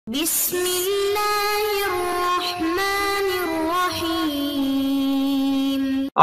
بسم اللہ الرحمن الرحیم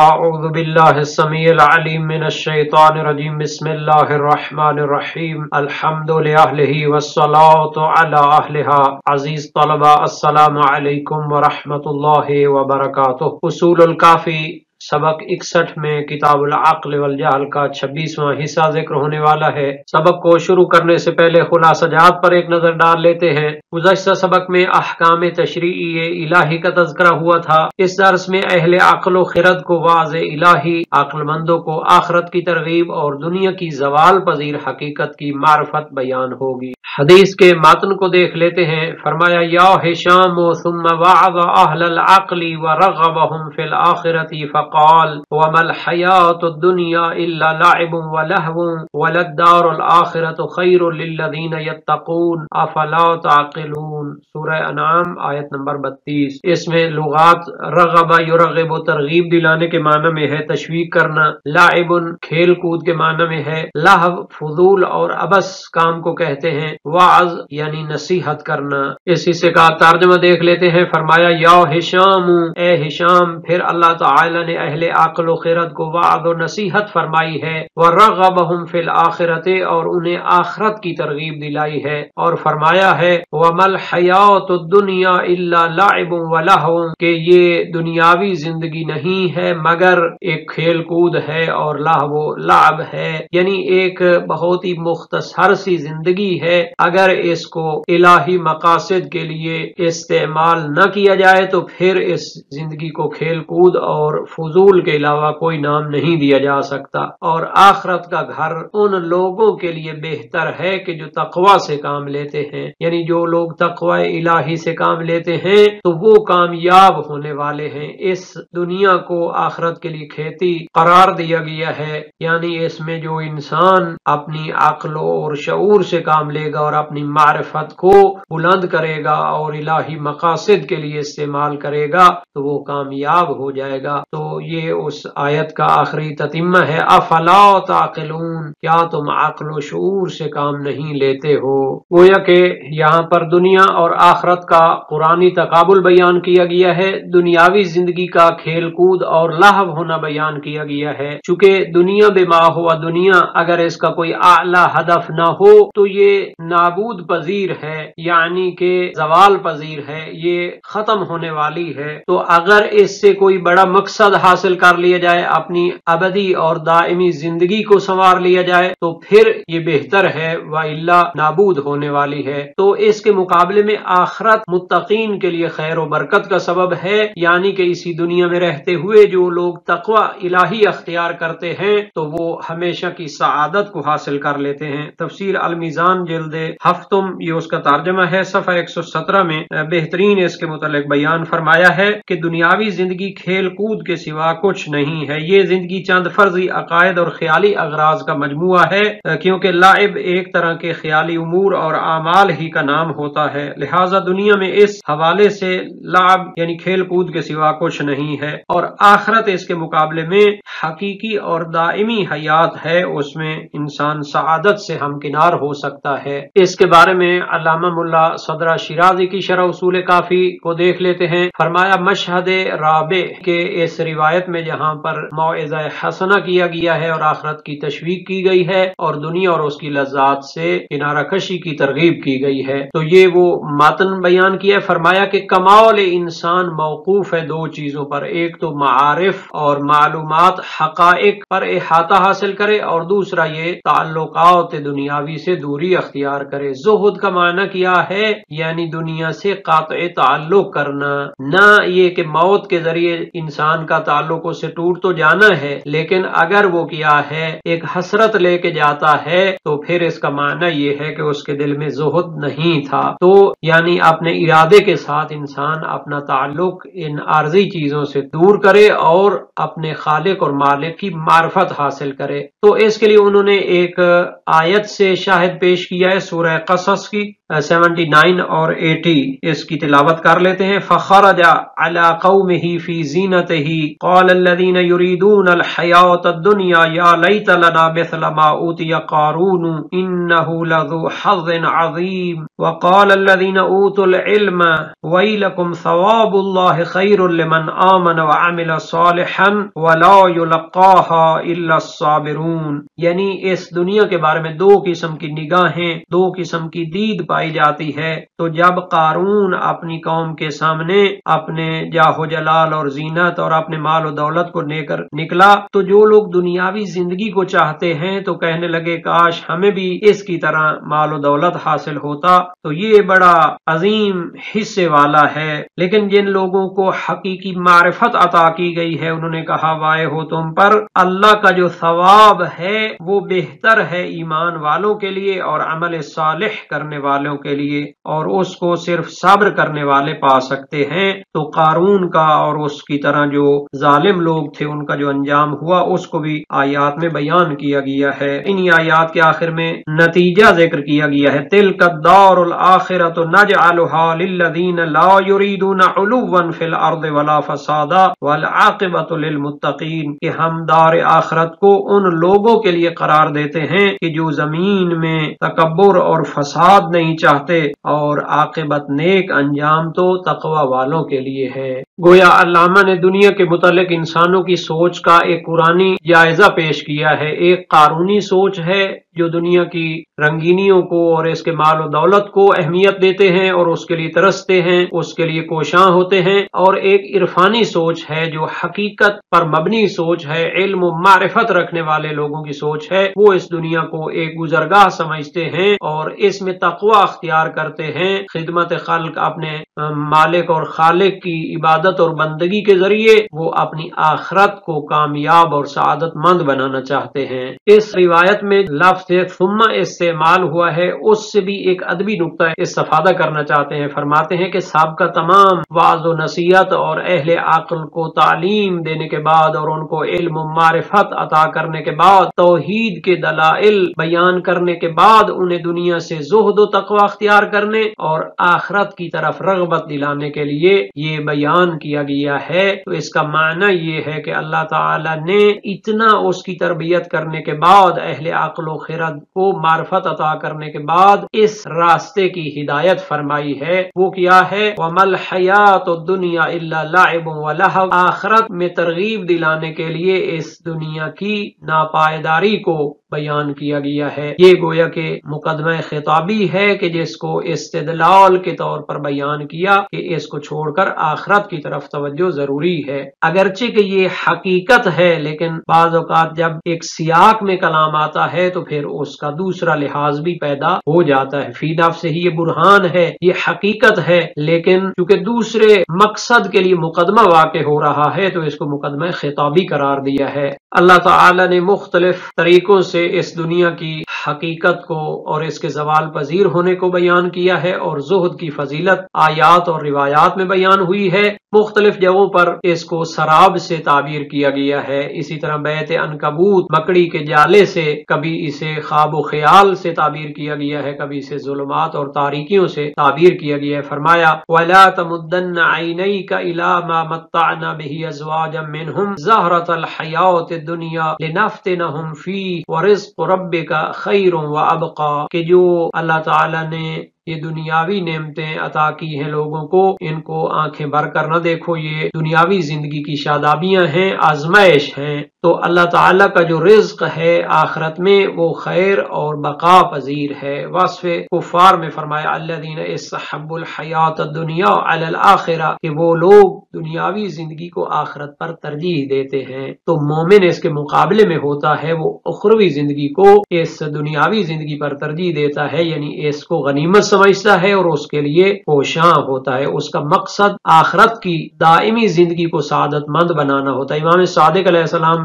اعوذ باللہ السمیع العلیم من الشیطان الرجیم بسم اللہ الرحمن الرحیم الحمد لأہلہ والصلاة علی اہلہا عزیز طلبہ السلام علیکم ورحمۃ اللہ وبرکاتہ۔ اصول الکافی سبق 61 میں کتاب العقل والجہل کا 26واں حصہ ذکر ہونے والا ہے۔ سبق کو شروع کرنے سے پہلے خلاصہ جات پر ایک نظر ڈال لیتے ہیں۔ گزشتہ سبق میں احکام تشریعی الہی کا تذکرہ ہوا تھا۔ اس درس میں اہل عقل و خرد کو وعظ الہی، عقل مندوں کو آخرت کی ترغیب اور دنیا کی زوال پذیر حقیقت کی معرفت بیان ہوگی۔ حدیث کے متن کو دیکھ لیتے ہیں۔ فرمایا یا ہشام ثم وعظ اہل العقل ورغبهم فی الآخرۃ فقال وما الحیاۃ الدنیا الا لعب ولہو وللدار الآخرۃ خیر للذین یتقون افلا تعقلون۔ سورہ انعام آیت نمبر 32۔ اس میں لغات رغب یرغب ترغیب دلانے کے معنی میں ہے، تشویق کرنا، لعب کھیل کود کے معنی میں ہے، لہو فضول اور عبث کام کو کہتے ہیں، وعظ یعنی نصیحت کرنا۔ اس حصے کا ترجمہ دیکھ لیتے ہیں۔ فرمایا یا ہشام، اے ہشام، پھر اللہ تعالی نے اہل عقل و خرد کو وعظ و نصیحت فرمائی ہے، ورغبہم فی الآخرۃ، اور انہیں آخرت کی ترغیب دلائی ہے، اور فرمایا ہے وما الحیاۃ الدنیا الا لعب ولہو، کہ یہ دنیاوی زندگی نہیں ہے مگر ایک کھیل کود ہے اور لہو لعب ہے، یعنی ایک بہت ہی مختصر سی زندگی ہے۔ اگر اس کو الہی مقاصد کے لیے استعمال نہ کیا جائے تو پھر اس زندگی کو کھیل کود اور فضول کے علاوہ کوئی نام نہیں دیا جا سکتا، اور آخرت کا گھر ان لوگوں کے لیے بہتر ہے کہ جو تقوی سے کام لیتے ہیں، یعنی جو لوگ تقوی الہی سے کام لیتے ہیں تو وہ کامیاب ہونے والے ہیں۔ اس دنیا کو آخرت کے لیے کھیتی قرار دیا گیا ہے، یعنی اس میں جو انسان اپنی عقل اور شعور سے کام لے گا اور اپنی معرفت کو بلند کرے گا اور الہی مقاصد کے لیے استعمال کرے گا تو وہ کامیاب ہو جائے گا۔ تو یہ اس آیت کا آخری تتمہ ہے، افلا تعقلون، کیا تم عقل و شعور سے کام نہیں لیتے ہو؟ گویا کہ یہاں پر دنیا اور آخرت کا قرآنی تقابل بیان کیا گیا ہے، دنیاوی زندگی کا کھیل کود اور لہو ہونا بیان کیا گیا ہے۔ چونکہ دنیا بما ہوا دنیا، اگر اس کا کوئی اعلیٰ ہدف نہ ہو تو یہ نابود پذیر ہے، یعنی کہ زوال پذیر ہے، یہ ختم ہونے والی ہے۔ تو اگر اس سے کوئی بڑا مقصد حاصل کر لیا جائے، اپنی ابدی اور دائمی زندگی کو سنوار لیا جائے تو پھر یہ بہتر ہے، وإلا نابود ہونے والی ہے۔ تو اس کے مقابلے میں آخرت متقین کے لیے خیر و برکت کا سبب ہے، یعنی کہ اسی دنیا میں رہتے ہوئے جو لوگ تقوی الہی اختیار کرتے ہیں تو وہ ہمیشہ کی سعادت کو حاصل کر لیتے ہیں۔ تفسیر المیزان جلد ہفتم، یہ اس کا ترجمہ ہے، صفحہ 117 میں بہترین اس کے متعلق بیان فرمایا ہے کہ دنیاوی زندگی کھیل کود کے سوا کچھ نہیں ہے، یہ زندگی چند فرضی عقائد اور خیالی اغراض کا مجموعہ ہے، کیونکہ لعب ایک طرح کے خیالی امور اور اعمال ہی کا نام ہوتا ہے، لہٰذا دنیا میں اس حوالے سے لعب یعنی کھیل کود کے سوا کچھ نہیں ہے، اور آخرت اس کے مقابلے میں حقیقی اور دائمی حیات ہے، اس میں انسان سعادت سے ہمکنار ہو سکتا ہے۔ اس کے بارے میں علامہ ملا صدر شیرازی کی شرح اصول کافی کو دیکھ لیتے ہیں۔ فرمایا مشہد رابع کے اس روایت میں جہاں پر موعظہ حسنہ کیا گیا ہے اور آخرت کی تشویق کی گئی ہے اور دنیا اور اس کی لذات سے کنارہ کشی کی ترغیب کی گئی ہے، تو یہ وہ متن بیان کیا ہے۔ فرمایا کہ کمال انسان موقوف ہے دو چیزوں پر، ایک تو معارف اور معلومات حقائق پر احاطہ حاصل کرے، اور دوسرا یہ تعلقات دنیاوی سے دوری اختیار کرے۔ زہد کا معنی کیا ہے؟ یعنی دنیا سے قاطع تعلق کرنا، نہ یہ کہ موت کے ذریعے انسان کا تعلق اس سے ٹوٹ تو جانا ہے، لیکن اگر وہ کیا ہے ایک حسرت لے کے جاتا ہے تو پھر اس کا معنی یہ ہے کہ اس کے دل میں زہد نہیں تھا۔ تو یعنی اپنے ارادے کے ساتھ انسان اپنا تعلق ان عارضی چیزوں سے دور کرے اور اپنے خالق اور مالک کی معرفت حاصل کرے۔ تو اس کے لیے انہوں نے ایک آیت سے شاہد پیش کیا ہے، سورہ قصص کی، 79 اور 80 اس کی تلاوت کر لیتے ہیں۔ فخرج علی قومہ فی زینتہ قال الذین یریدون الحیاۃ الدنیا یا لیت لنا مثل ما اوتی قارون انہ لذو حظ عظیم وقال الذین اوتوا العلم ویلکم ثواب اللہ خیر لمن آمن وعمل صالحا ولا یلقاها الا الصابرون۔ یعنی اس دنیا کے بارے میں دو قسم کی نگاہیں، دو قسم کی دید پائی جاتی ہے۔ تو جب قارون اپنی قوم کے سامنے اپنے جاہ و جلال اور زینت اور اپنے مال و دولت کو لے کر نکلا تو جو لوگ دنیاوی زندگی کو چاہتے ہیں تو کہنے لگے کاش ہمیں بھی اس کی طرح مال و دولت حاصل ہوتا، تو یہ بڑا عظیم حصے والا ہے۔ لیکن جن لوگوں کو حقیقی معرفت عطا کی گئی ہے انہوں نے کہا وائے ہو تم پر، اللہ کا جو ثواب ہے وہ بہتر ہے ایمان والوں کے لیے اور عمل صالح کرنے والوں کے لیے، اور اس کو صرف صبر کرنے والے پا سکتے ہیں۔ تو قارون کا اور اس کی طرح جو ظالم لوگ تھے ان کا جو انجام ہوا اس کو بھی آیات میں بیان کیا گیا ہے۔ انہی آیات کے آخر میں نتیجہ ذکر کیا گیا ہے، تلک الدار الآخرۃ نجعلها للذین لا یریدون علوا فی الارض ولا فسادا والعاقبۃ للمتقین، کہ ہم دار آخرت کو ان لوگوں کے لیے قرار دیتے ہیں کہ جو زمین میں تکبر اور فساد نہیں چاہتے، اور عاقبت نیک انجام تو تقوی والوں کے لیے ہے۔ گویا علامہ نے دنیا کے متعلق انسانوں کی سوچ کا ایک قرآنی جائزہ پیش کیا ہے۔ ایک قارونی سوچ ہے جو دنیا کی رنگینیوں کو اور اس کے مال و دولت کو اہمیت دیتے ہیں اور اس کے لیے ترستے ہیں، اس کے لیے کوشاں ہوتے ہیں، اور ایک عرفانی سوچ ہے جو حقیقت پر مبنی سوچ ہے، علم و معرفت رکھنے والے لوگوں کی سوچ ہے۔ وہ اس دنیا کو ایک گزرگاہ سمجھتے ہیں اور اس میں تقوی اختیار کرتے ہیں، خدمت خلق، اپنے مالک اور خالق کی عبادت اور بندگی کے ذریعے وہ اپنی آخرت کو کامیاب اور سعادت مند بنانا چاہتے ہیں۔ اس روایت میں لفظ ثم استعمال ہوا ہے، اس سے بھی ایک ادبی نقطہ استفادہ کرنا چاہتے ہیں۔ فرماتے ہیں کہ سابقہ تمام وعظ و نصیحت اور اہل عقل کو تعلیم دینے کے بعد اور ان کو علم و معرفت عطا کرنے کے بعد، توحید کے دلائل بیان کرنے کے بعد، انہیں دنیا سے زہد و تقوی اختیار کرنے اور آخرت کی طرف رغبت دلانے کے لیے یہ بیان کیا گیا ہے۔ تو اس کا معنی یہ ہے کہ اللہ تعالی نے اتنا اس کی تربیت کرنے کے بعد، اہل عقل و خرد کو معرفت عطا کرنے کے بعد اس راستے کی ہدایت فرمائی ہے۔ وہ کیا ہے؟ وَمَا الْحَيَاةُ الدُّنْيَا إِلَّا لَعِبٌ وَلَهْوٌ، آخرت میں ترغیب دلانے کے لیے اس دنیا کی ناپائیداری کو بیان کیا گیا ہے۔ یہ گویا کہ مقدمہ خطابی ہے کہ جس کو استدلال کے طور پر بیان کیا کہ اس کو چھوڑ کر آخرت کی طرف توجہ ضروری ہے۔ اگرچہ کہ یہ حقیقت ہے لیکن بعض اوقات جب ایک سیاق میں کلام آتا ہے تو پھر اس کا دوسرا لحاظ بھی پیدا ہو جاتا ہے۔ فی نفس ہی یہ برہان ہے، یہ حقیقت ہے، لیکن چونکہ دوسرے مقصد کے لیے مقدمہ واقع ہو رہا ہے تو اس کو مقدمہ خطابی قرار دیا ہے۔ اللہ تعالی نے مختلف طریقوں سے اس دنیا کی حقیقت کو اور اس کے زوال پذیر ہونے کو بیان کیا ہے، اور زہد کی فضیلت آیات اور روایات میں بیان ہوئی ہے۔ مختلف جگہوں پر اس کو سراب سے تعبیر کیا گیا ہے، اسی طرح بیت عنکبوت مکڑی کے جالے سے، کبھی اسے خواب و خیال سے تعبیر کیا گیا ہے، کبھی اسے ظلمات اور تاریکیوں سے تعبیر کیا گیا ہے۔ فرمایا وَلَا تَمُدَّنَّ عَيْنَيْكَ إِلَىٰ مَا مَتَّعْنَا بِهِ أَزْوَاجًا مِّنْهُمْ زَهْرَةَ الْحَيَاةِ الدُّنْيَا لِنَفْتِنَهُمْ فِيهِ وَرِزْقُ رَبِّكَ خَيْرٌ وَأَبْقَىٰ، کہ جو اللہ تعالی نے یہ دنیاوی نعمتیں عطا کی ہیں لوگوں کو، ان کو آنکھیں بھر کر نہ دیکھو، یہ دنیاوی زندگی کی شادابیاں ہیں، آزمائش ہیں۔ تو اللہ تعالیٰ کا جو رزق ہے آخرت میں وہ خیر اور بقا پذیر ہے۔ وصف کفار میں فرمایا الذین استحبوا الحیاۃ الدنیا علی الآخرہ، کہ وہ لوگ دنیاوی زندگی کو آخرت پر ترجیح دیتے ہیں۔ تو مومن اس کے مقابلے میں ہوتا ہے، وہ اخروی زندگی کو اس دنیاوی زندگی پر ترجیح دیتا ہے، یعنی اس کو غنیمت سمجھتا ہے اور اس کے لیے کوشاں ہوتا ہے۔ اس کا مقصد آخرت کی دائمی زندگی کو سعادت مند بنانا ہوتا ہے۔ امام صادق علیہ السلام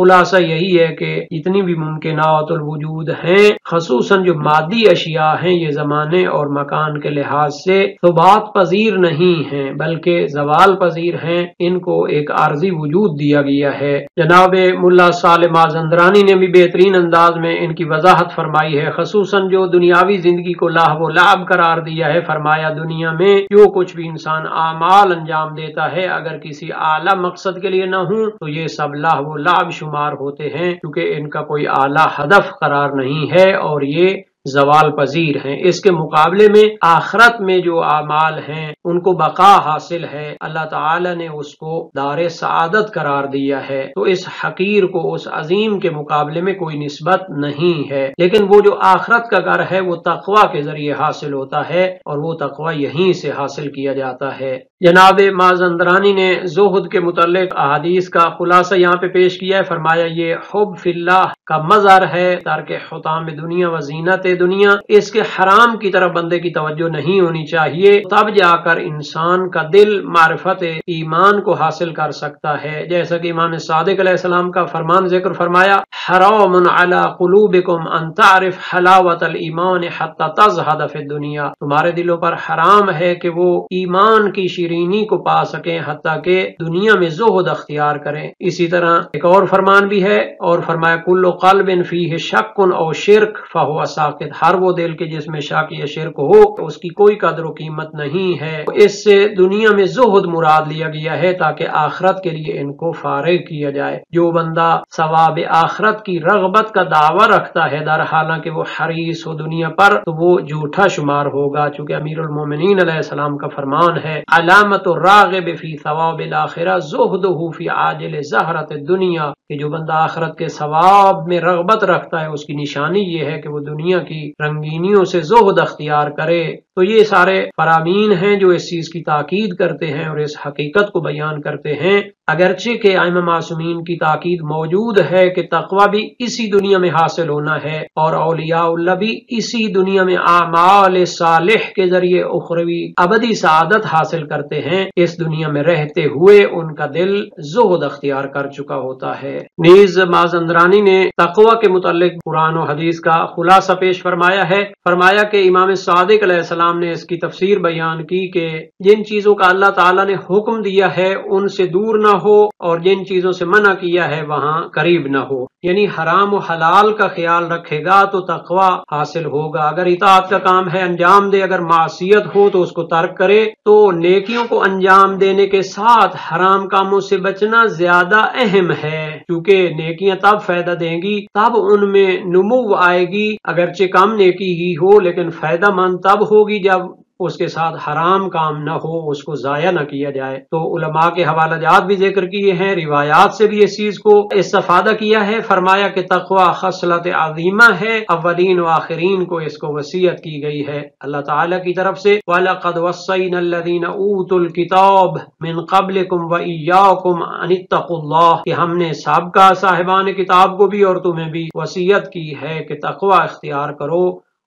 خلاصہ یہی ہے کہ جتنی بھی ممکنات الوجود ہیں، خصوصاً جو مادی اشیاء ہیں، یہ زمانے اور مکان کے لحاظ سے ثبات پذیر نہیں ہیں بلکہ زوال پذیر ہیں، ان کو ایک عارضی وجود دیا گیا ہے۔ جناب ملا صالح مازندرانی نے بھی بہترین انداز میں ان کی وضاحت فرمائی ہے، خصوصاً جو دنیاوی زندگی کو لہو و لعب قرار دیا ہے۔ فرمایا دنیا میں جو کچھ بھی انسان اعمال انجام دیتا ہے اگر کسی اعلیٰ مقصد کے لیے نہ ہوں تو یہ سب لہو و لعب شمار ہوتے ہیں، کیونکہ ان کا کوئی اعلیٰ ہدف قرار نہیں ہے اور یہ زوال پذیر ہیں۔ اس کے مقابلے میں آخرت میں جو اعمال ہیں ان کو بقا حاصل ہے، اللہ تعالی نے اس کو دار سعادت قرار دیا ہے، تو اس حقیر کو اس عظیم کے مقابلے میں کوئی نسبت نہیں ہے۔ لیکن وہ جو آخرت کا گھر ہے وہ تقوی کے ذریعے حاصل ہوتا ہے اور وہ تقوی یہیں سے حاصل کیا جاتا ہے۔ جناب مازندرانی نے زہد کے متعلق احادیث کا خلاصہ یہاں پہ پیش کیا ہے۔ فرمایا یہ حب فی اللہ کا مظہر ہے، ترک حطام دنیا و زینت دنیا، اس کے حرام کی طرف بندے کی توجہ نہیں ہونی چاہیے، تب جا کر انسان کا دل معرفت ایمان کو حاصل کر سکتا ہے۔ جیسا کہ امام صادق علیہ السلام کا فرمان ذکر فرمایا، حرام علی قلوبکم ان تعرف حلاوت الایمان حتی تزہد فی الدنیا، تمہارے دلوں پر حرام ہے کہ وہ ایمان کی شیرینی کو پا سکیں حتیٰ کہ دنیا میں زہد اختیار کریں۔ اسی طرح ایک اور فرمان بھی ہے اور فرمایا کل قلب فیہ شک او شرک فہو ساقط، ہر وہ دل کے جس میں شک یا شرک ہو اس کی کوئی قدر و قیمت نہیں ہے۔ اس سے دنیا میں زہد مراد لیا گیا ہے تاکہ آخرت کے لیے ان کو فارغ کیا جائے۔ جو بندہ ثواب آخرت کی رغبت کا دعویٰ رکھتا ہے در حالانکہ وہ حریص ہو دنیا پر تو وہ جھوٹا شمار ہوگا، چونکہ امیر المومنین علیہ السلام کا فرمان ہے علامت الراغب فی ثواب الاخرہ زہدہ فی عاجل زہرۃ الدنیا، کہ جو بندہ آخرت کے ثواب میں رغبت رکھتا ہے اس کی نشانی یہ ہے کہ وہ دنیا کی رنگینیوں سے زہد اختیار کرے۔ تو یہ سارے فرامین ہیں جو اس چیز کی تاکید کرتے ہیں اور اس حقیقت کو بیان کرتے ہیں، اگرچہ کہ ائمہ معصومین کی تاکید موجود ہے کہ تقوی بھی اسی دنیا میں حاصل ہونا ہے اور اولیاء اللہ بھی اسی دنیا میں اعمال صالح کے ذریعے اخروی ابدی سعادت حاصل کرتے ہیں، اس دنیا میں رہتے ہوئے ان کا دل زہد اختیار کر چکا ہوتا ہے۔ نیز مازندرانی نے تقوی کے متعلق قرآن و حدیث کا خلاصہ پیش فرمایا ہے۔ فرمایا کہ امام صادق علیہ السلام نے اس کی تفسیر بیان کی کہ جن چیزوں کا اللہ تعالیٰ نے حکم دیا ہے ان سے دور نہ ہو اور جن چیزوں سے منع کیا ہے وہاں قریب نہ ہو، یعنی حرام و حلال کا خیال رکھے گا تو تقوی حاصل ہوگا۔ اگر اطاعت کا کام ہے انجام دے، اگر معصیت ہو تو اس کو ترک کرے، تو نیکیوں کو انجام دینے کے ساتھ حرام کاموں سے بچنا زیادہ اہم ہے، کیونکہ نیکیاں تب فائدہ دیں گی، تب ان میں نمو آئے گی، اگرچہ کم نیکی ہی ہو لیکن فائدہ مند تب ہوگی جب اس کے ساتھ حرام کام نہ ہو، اس کو ضائع نہ کیا جائے۔ تو علماء کے حوالہ جات بھی ذکر کیے ہیں، روایات سے بھی اس چیز کو استفادہ کیا ہے۔ فرمایا کہ تقوی خصلت عظیمہ ہے، اولین و آخرین کو اس کو وصیت کی گئی ہے اللہ تعالیٰ کی طرف سے، وَلَقَدْ وَصَّيْنَا الَّذِينَ أُوتُوا الْكِتَابَ مِنْ قَبْلِكُمْ وَإِيَّاكُمْ أَنِ اتَّقُوا اللَّهَ، کہ ہم نے سابقہ صاحبان کتاب کو بھی اور تمہیں بھی وصیت کی ہے کہ تقوی اختیار کرو،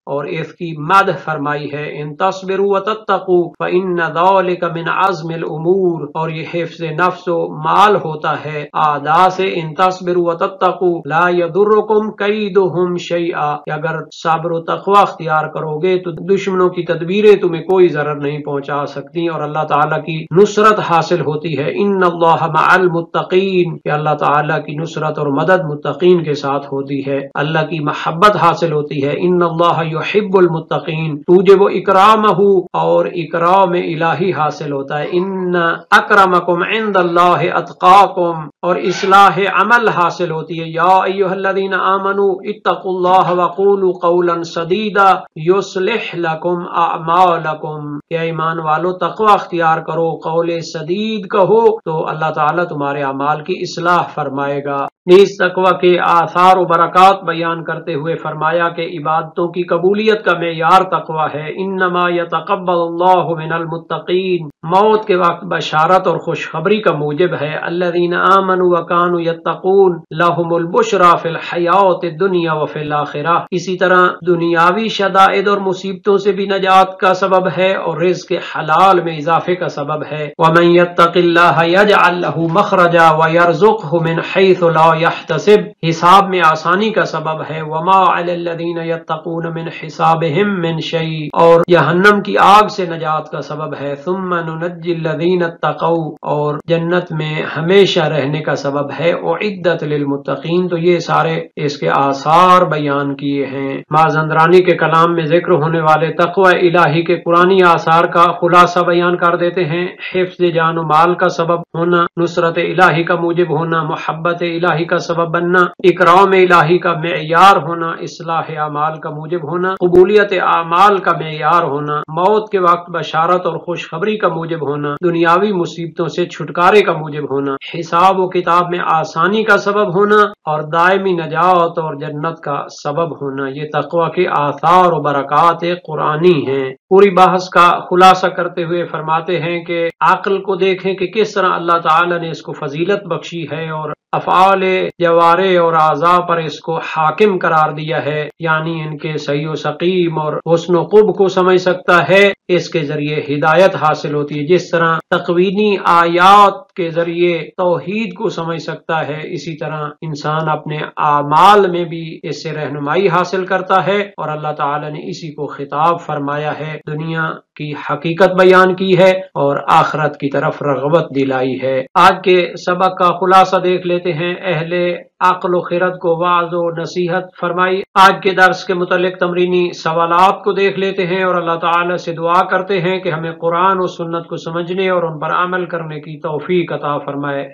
اور اس کی مدح فرمائی ہے ان تصبروا وتتقوا فإن ذلك من عزم الامور، اور یہ حفظ نفس و مال ہوتا ہے اعداء سے، ان تصبروا وتتقوا لا يضركم كيدهم شيئا، کہ اگر صبر و تقوی اختیار کرو گے تو دشمنوں کی تدبیریں تمہیں کوئی ضرر نہیں پہنچا سکتی اور اللہ تعالیٰ کی نصرت حاصل ہوتی ہے۔ ان اللہ مع المتقین، کہ اللہ تعالیٰ کی نصرت اور مدد متقین کے ساتھ ہوتی ہے، اللہ کی محبت حاصل ہوتی ہے۔ ان اللہ یحب المتقین توجب اکرامہ، اور اکرام الہی حاصل ہوتا ہے۔ ان اکرمکم عند اللہ اتقاکم، اور اصلاح عمل حاصل ہوتی ہے۔ یا ایھا الذین آمنوا اتقوا اللہ وقولوا قولا سدیدا یصلح لکم اعمالکم، کہ ایمان والو تقوی اختیار کرو، قول سدید کہو تو اللہ تعالیٰ تمہارے اعمال کی اصلاح فرمائے گا۔ نیز تقوی کے آثار و برکات بیان کرتے ہوئے فرمایا کہ عبادتوں کی قبولیت کا معیار تقوی ہے۔ انما یتقبل اللہ من المتقین، موت کے وقت بشارت اور خوشخبری کا موجب ہے۔ الذین آمنوا وکانوا یتقون لہم البشری فی الحیات الدنیا وفی الآخرہ، اسی طرح دنیاوی شدائد اور مصیبتوں سے بھی نجات کا سبب ہے اور رزق حلال میں اضافے کا سبب ہے۔ ومن یتق اللہ یجعل لہ مخرجا ویرزقہ من حیث لا یحتسب، حساب میں آسانی کا سبب ہے۔ وما علی الذین یتقون من حسابہم من شیء، اور جہنم کی آگ سے نجات کا سبب ہے۔ ثم ننجی الذین اتقوا، اور جنت میں ہمیشہ رہنے کا سبب ہے۔ اعدت للمتقین، تو یہ سارے اس کے آثار بیان کیے ہیں۔ مازندرانی کے کلام میں ذکر ہونے والے تقوی الہی کے قرآنی آثار کا خلاصہ بیان کر دیتے ہیں۔ حفظ جان و مال کا سبب ہونا، نصرت الہی کا موجب ہونا، محبت الہی کا سبب بننا، اکرام الہی کا معیار ہونا، اصلاح اعمال کا موجب ہونا، قبولیت اعمال کا معیار ہونا، موت کے وقت بشارت اور خوشخبری کا موجب ہونا، دنیاوی مصیبتوں سے چھٹکارے کا موجب ہونا، حساب و کتاب میں آسانی کا سبب ہونا، اور دائمی نجات اور جنت کا سبب ہونا، یہ تقوی کے آثار و برکات قرآنی ہیں۔ پوری بحث کا خلاصہ کرتے ہوئے فرماتے ہیں کہ عقل کو دیکھیں کہ کس طرح اللہ تعالی نے اس کو فضیلت بخشی ہے اور افعال جوارح اور اعضاء پر اس کو حاکم قرار دیا ہے، یعنی ان کے صحیح و سقیم اور حسن و قبح کو سمجھ سکتا ہے، اس کے ذریعے ہدایت حاصل ہوتی ہے۔ جس طرح تقوینی آیات کے ذریعے توحید کو سمجھ سکتا ہے، اسی طرح انسان اپنے اعمال میں بھی اس سے رہنمائی حاصل کرتا ہے، اور اللہ تعالی نے اسی کو خطاب فرمایا ہے، دنیا کی حقیقت بیان کی ہے اور آخرت کی طرف رغبت دلائی ہے۔ آج کے سبق کا خلاصہ دیکھ لیتے ہیں۔ اہل عقل و خرد کو واعظ و نصیحت فرمائی۔ آج کے درس کے متعلق تمرینی سوالات کو دیکھ لیتے ہیں اور اللہ تعالی سے دعا کرتے ہیں کہ ہمیں قرآن و سنت کو سمجھنے اور ان پر عمل کرنے کی توفیق عطا فرمائے۔